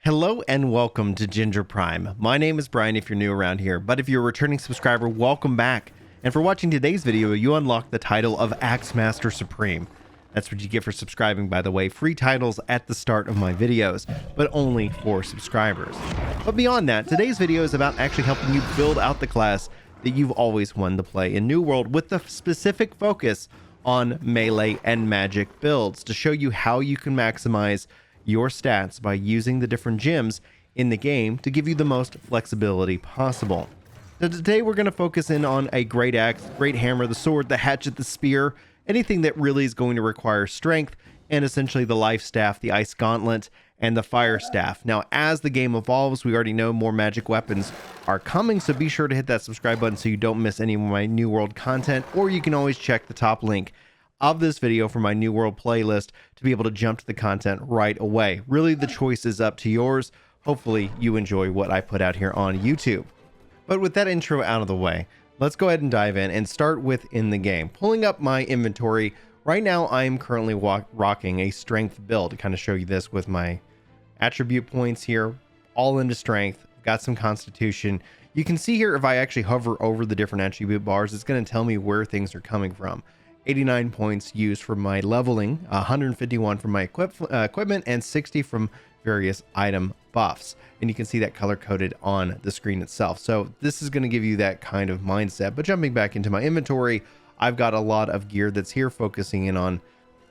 Hello and welcome to Ginger Prime. My name is Brian if you're new around here, but if you're a returning subscriber, welcome back. And for watching today's video, you unlock the title of Axemaster Supreme. That's what you get for subscribing, by the way. Free titles at the start of my videos, but only for subscribers. But beyond that, today's video is about actually helping you build out the class that you've always wanted to play in New World, with the specific focus on melee and magic builds to show you how you can maximize your stats by using the different gems in the game to give you the most flexibility possible. So today we're going to focus in on a great axe, great hammer, the sword, the hatchet, the spear, anything that really is going to require strength, and essentially the life staff, the ice gauntlet, and the fire staff. Now, as the game evolves, we already know more magic weapons are coming, so be sure to hit that subscribe button so you don't miss any of my New World content, or you can always check the top link of this video for my New World playlist to be able to jump to the content right away. Really, the choice is up to yours. Hopefully you enjoy what I put out here on YouTube. But with that intro out of the way, let's go ahead and dive in and start with in the game. Pulling up my inventory, right now I am currently rocking a strength build to kind of show you this with my attribute points here, all into strength, got some constitution. You can see here if I actually hover over the different attribute bars, it's going to tell me where things are coming from. 89 points used for my leveling, 151 from my equipment, and 60 from various item buffs. And you can see that color coded on the screen itself. So this is going to give you that kind of mindset. But jumping back into my inventory, I've got a lot of gear that's here focusing in on,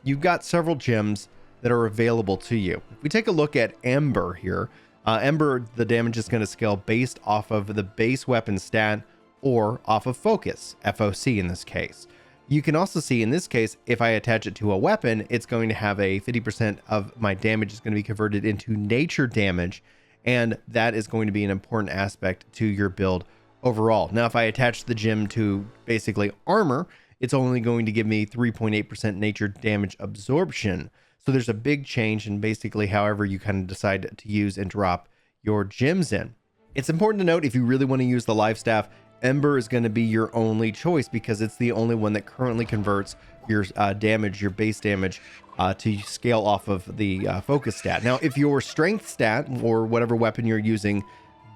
you've got several gems that are available to you. If we take a look at Ember here, Ember, the damage is going to scale based off of the base weapon stat or off of focus, FOC in this case. You can also see in this case, if I attach it to a weapon, it's going to have a 50% of my damage is going to be converted into nature damage. And that is going to be an important aspect to your build overall. Now, if I attach the gem to basically armor, it's only going to give me 3.8% nature damage absorption. So there's a big change in basically however you kind of decide to use and drop your gems in. It's important to note, if you really want to use the life staff, Ember is going to be your only choice because it's the only one that currently converts your damage, your base damage, to scale off of the focus stat. Now, if your strength stat or whatever weapon you're using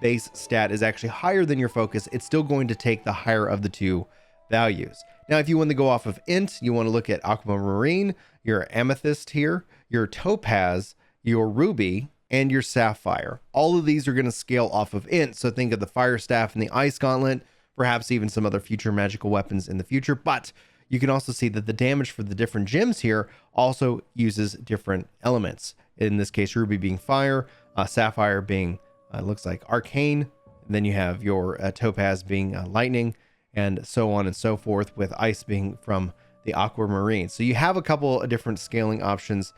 base stat is actually higher than your focus, it's still going to take the higher of the two values. Now, if you want to go off of int, you want to look at aquamarine, your amethyst here, your topaz, your ruby, and your sapphire. All of these are going to scale off of int. So think of the fire staff and the ice gauntlet, perhaps even some other future magical weapons in the future. But you can also see that the damage for the different gems here also uses different elements. In this case, ruby being fire, sapphire being, looks like arcane. And then you have your topaz being lightning, and so on and so forth, with ice being from the aquamarine. So you have a couple of different scaling options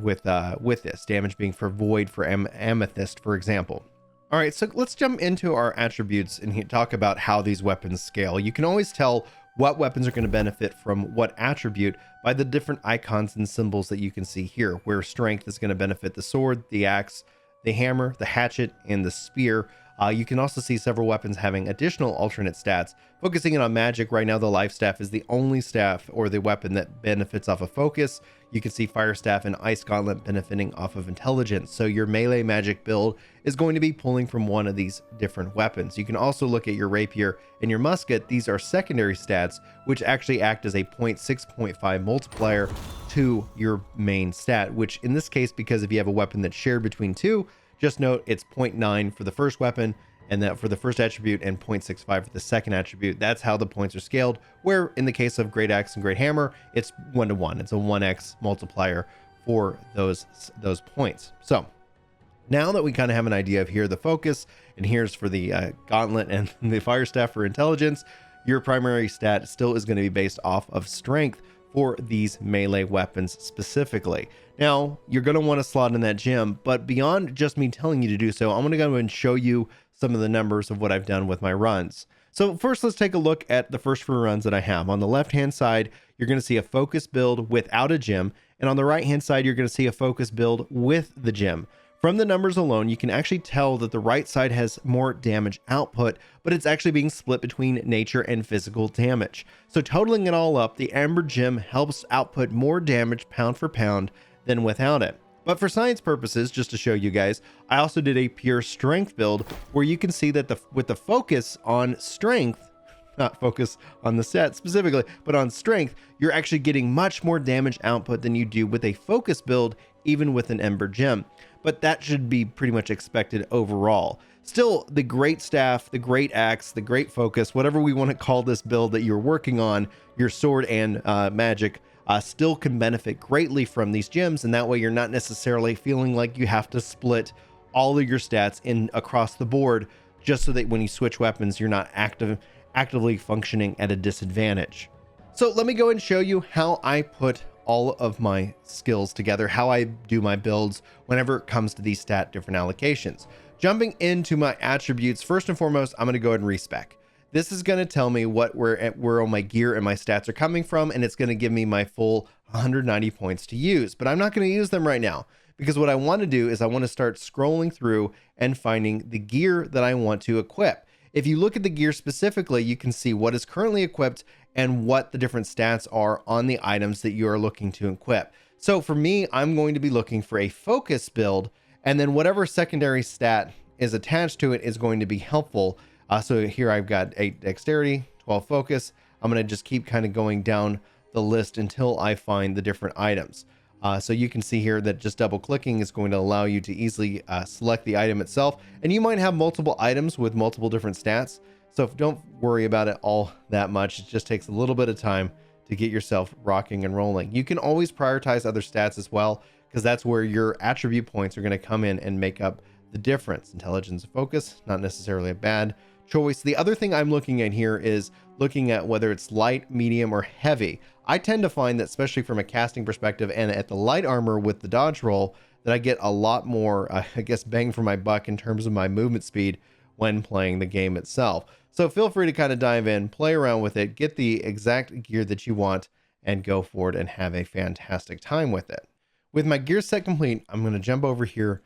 with this, damage being for void for amethyst, for example. All right, so let's jump into our attributes and talk about how these weapons scale. You can always tell what weapons are going to benefit from what attribute by the different icons and symbols that you can see here, where strength is going to benefit the sword, the axe, the hammer, the hatchet, and the spear. You can also see several weapons having additional alternate stats. Focusing in on magic, right now the life staff is the only staff or the weapon that benefits off of focus. You can see fire staff and ice gauntlet benefiting off of intelligence. So your melee magic build is going to be pulling from one of these different weapons. You can also look at your rapier and your musket. These are secondary stats, which actually act as a 0.6.5 multiplier to your main stat, which in this case, because if you have a weapon that's shared between two, just note it's 0.9 for the first weapon, and that for the first attribute, and 0.65 for the second attribute. That's how the points are scaled, where in the case of Great Axe and Great Hammer, it's 1-to-1. It's a 1x multiplier for those points. So now that we kind of have an idea of here the focus, and here's for the gauntlet and the fire staff for intelligence, your primary stat still is going to be based off of strength for these melee weapons specifically. Now, you're going to want to slot in that gem, but beyond just me telling you to do so, I'm going to go and show you some of the numbers of what I've done with my runs. So first, let's take a look at the first 4 runs that I have. On the left-hand side, you're going to see a focus build without a gem, and on the right-hand side, you're going to see a focus build with the gem. From the numbers alone, you can actually tell that the right side has more damage output, but it's actually being split between nature and physical damage. So totaling it all up, the Ember Gem helps output more damage pound for pound than without it. But for science purposes, just to show you guys, I also did a pure strength build where you can see that with the focus on strength, not focus on the stat specifically, but on strength, you're actually getting much more damage output than you do with a focus build, even with an Ember Gem. But that should be pretty much expected overall. Still, the great staff, the great axe, the great focus, whatever we want to call this build that you're working on, your sword and magic, still can benefit greatly from these gems, and that way you're not necessarily feeling like you have to split all of your stats in across the board just so that when you switch weapons, you're not actively functioning at a disadvantage. So let me go and show you how I put all of my skills together, how I do my builds whenever it comes to these different allocations. Jumping into my attributes, first and foremost, I'm going to go ahead and respec. This is going to tell me where all my gear and my stats are coming from, and it's going to give me my full 190 points to use. But I'm not going to use them right now, because what I want to do is I want to start scrolling through and finding the gear that I want to equip. If you look at the gear specifically, you can see what is currently equipped and what the different stats are on the items that you are looking to equip. So for me, I'm going to be looking for a focus build, and then whatever secondary stat is attached to it is going to be helpful. So here I've got 8 dexterity, 12 focus. I'm going to just keep kind of going down the list until I find the different items. So you can see here that just double clicking is going to allow you to easily select the item itself. And you might have multiple items with multiple different stats. So don't worry about it all that much. It just takes a little bit of time to get yourself rocking and rolling. You can always prioritize other stats as well, because that's where your attribute points are going to come in and make up the difference. Intelligence and focus, not necessarily a bad choice. The other thing I'm looking at here is looking at whether it's light, medium, or heavy. I tend to find that, especially from a casting perspective and at the light armor with the dodge roll, that I get a lot more, I guess, bang for my buck in terms of my movement speed when playing the game itself. So feel free to kind of dive in, play around with it, get the exact gear that you want, and go forward and have a fantastic time with it. With my gear set complete, I'm going to jump over here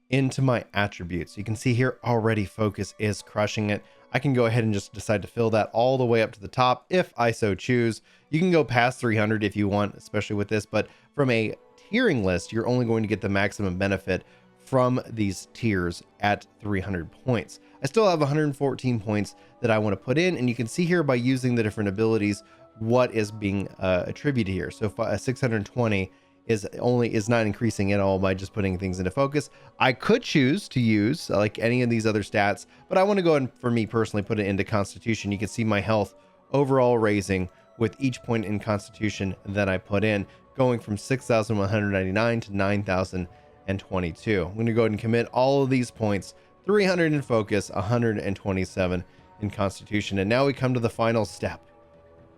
into my attributes. You can see here already focus is crushing it. I can go ahead and just decide to fill that all the way up to the top if I so choose. You can go past 300 if you want, especially with this, but from a tiering list, you're only going to get the maximum benefit from these tiers at 300 points. I still have 114 points that I want to put in, and you can see here by using the different abilities what is being attributed here. So 620 is not increasing at all by just putting things into focus. I could choose to use like any of these other stats, but I want to go and, for me personally, put it into Constitution. You can see my health overall raising with each point in Constitution that I put in, going from 6,199 to 9,022. I'm going to go ahead and commit all of these points, 300 in focus, 127 in Constitution. And now we come to the final step,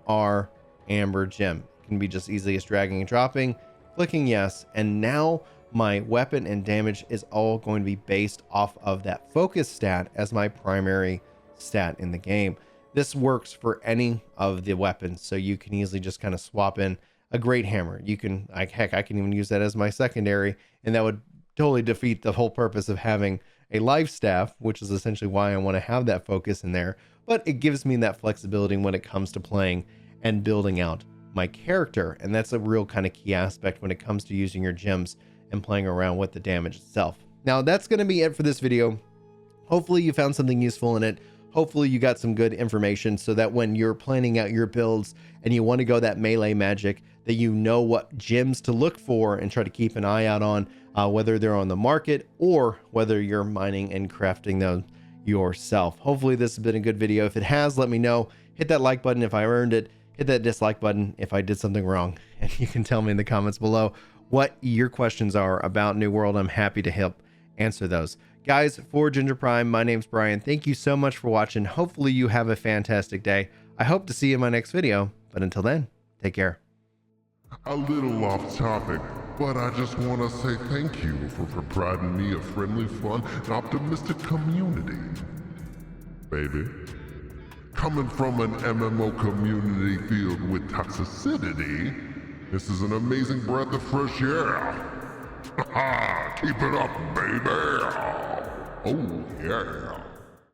our Amber Gem. It can be just easily as dragging and dropping, clicking yes, and now my weapon and damage is all going to be based off of that focus stat as my primary stat in the game. This works for any of the weapons, so you can easily just kind of swap in a great hammer. You can, heck, I can even use that as my secondary, and that would totally defeat the whole purpose of having a life staff, which is essentially why I want to have that focus in there. But it gives me that flexibility when it comes to playing and building out my character, and that's a real kind of key aspect when it comes to using your gems and playing around with the damage itself. Now that's going to be it for this video. Hopefully you found something useful in it. Hopefully you got some good information so that when you're planning out your builds and you want to go that melee magic, that you know what gems to look for and try to keep an eye out on, whether they're on the market or whether you're mining and crafting them yourself. Hopefully this has been a good video. If it has, let me know. Hit that like button if I earned it. Hit that dislike button if I did something wrong, and you can tell me in the comments below what your questions are about New World. I'm happy to help answer those. Guys, for Ginger Prime, my name's Brian. Thank you so much for watching. Hopefully you have a fantastic day. I hope to see you in my next video, but until then, take care. A little off topic, but I just want to say thank you for providing me a friendly, fun, and optimistic community. Baby. Coming from an MMO community filled with toxicity, this is an amazing breath of fresh air. Keep it up, baby. Oh, yeah.